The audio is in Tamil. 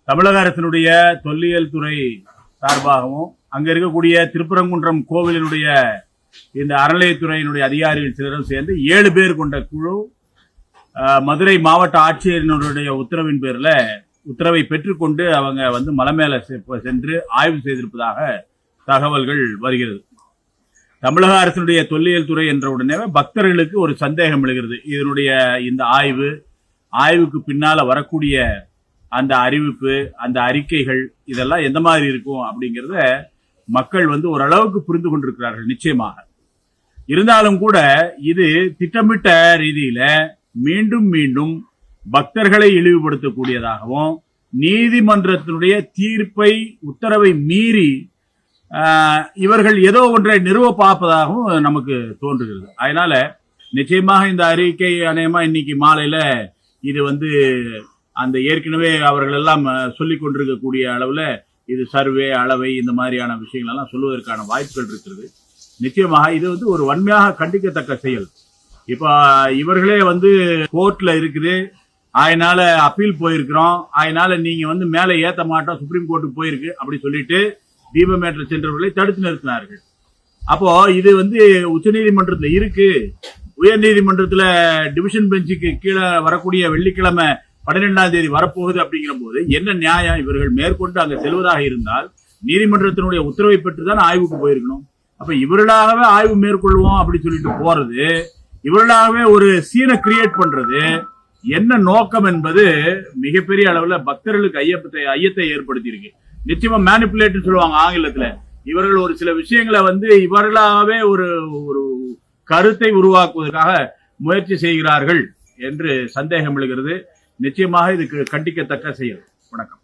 தமிழக அரசினுடைய தொல்லியல் துறை சார்பாகவும் அங்க இருக்கக்கூடிய திருப்பரங்குன்றம் கோவிலினுடைய இந்த அறநிலையத்துறையினுடைய அதிகாரிகள் சிலரும் சேர்ந்து 7 பேர் கொண்ட குழு மதுரை மாவட்ட ஆட்சியரினுடைய உத்தரவின் பேர்ல உத்தரவை பெற்றுக்கொண்டு அவங்க மலை மேல சென்று ஆய்வு செய்திருப்பதாக தகவல்கள் வருகிறது. தமிழக அரசினுடைய தொல்லியல் துறை என்ற உடனே பக்தர்களுக்கு ஒரு சந்தேகம் எழுகிறது. இதனுடைய இந்த ஆய்வுக்கு பின்னால வரக்கூடிய அந்த அறிவிப்பு, அந்த அறிக்கைகள் இதெல்லாம் எந்த மாதிரி இருக்கும் அப்படிங்கிறத மக்கள் ஓரளவுக்கு புரிந்து கொண்டிருக்கிறார்கள். நிச்சயமாக இருந்தாலும் கூட இது திட்டமிட்ட ரீதியில மீண்டும் மீண்டும் பக்தர்களை இழிவுபடுத்தக்கூடியதாகவும் நீதிமன்றத்தினுடைய தீர்ப்பை உத்தரவை மீறி இவர்கள் ஏதோ ஒன்றை நிறுவ பார்ப்பதாகவும் நமக்கு தோன்றுகிறது. அதனால நிச்சயமாக இந்த அறிக்கை அநேகமா இன்னைக்கு மாலையில இது அந்த ஏற்கனவே அவர்கள் எல்லாம் சொல்லிக் கொண்டிருக்கக்கூடிய அளவுல இது சர்வே அளவை இந்த மாதிரியான விஷயங்கள் எல்லாம் சொல்வதற்கான வாய்ப்புகள் இருக்கிறது. நிச்சயமாக இது ஒரு வன்மையாக கண்டிக்கத்தக்க செயல். இப்ப இவர்களே கோர்ட்ல இருக்குது, அதனால அப்பீல் போயிருக்கிறோம், அதனால நீங்க மேல ஏத்த மாட்டோம், சுப்ரீம் கோர்ட்டுக்கு போயிருக்கு அப்படி சொல்லிட்டு தீபமேற்ற சென்றவர்களை தடுத்து நிறுத்தினார்கள். அப்போ இது உச்ச நீதிமன்றத்துல இருக்கு. உயர் நீதிமன்றத்துல டிவிஷன் பெஞ்சுக்கு கீழே வரக்கூடிய வெள்ளிக்கிழமை 12ஆம் தேதி வரப்போகுது அப்படிங்கிற போது என்ன நியாயம்? இவர்கள் மேற்கொண்டு அங்க செல்வதாக இருந்தால் நீதிமன்றத்தினுடைய உத்தரவை பெற்றுதான் ஆய்வுக்கு போயிருக்கணும். அப்ப இவர்களாகவே ஆய்வு மேற்கொள்வோம் அப்படி சொல்லிட்டு போறது, இவர்களாகவே ஒரு சீனை கிரியேட் பண்றது என்ன நோக்கம் என்பது மிகப்பெரிய அளவுல பக்தர்களுக்கு ஐயத்தை ஏற்படுத்தி இருக்கு. நிச்சயமா மேனிபுலேட் சொல்லுவாங்க ஆங்கிலத்துல. இவர்கள் ஒரு சில விஷயங்களை இவர்களாகவே ஒரு கருத்தை உருவாக்குவதற்காக முயற்சி செய்கிறார்கள் என்று சந்தேகம் எழுகிறது. நிச்சயமாக இதுக்கு கண்டிக்கத்தக்க செயல். வணக்கம்.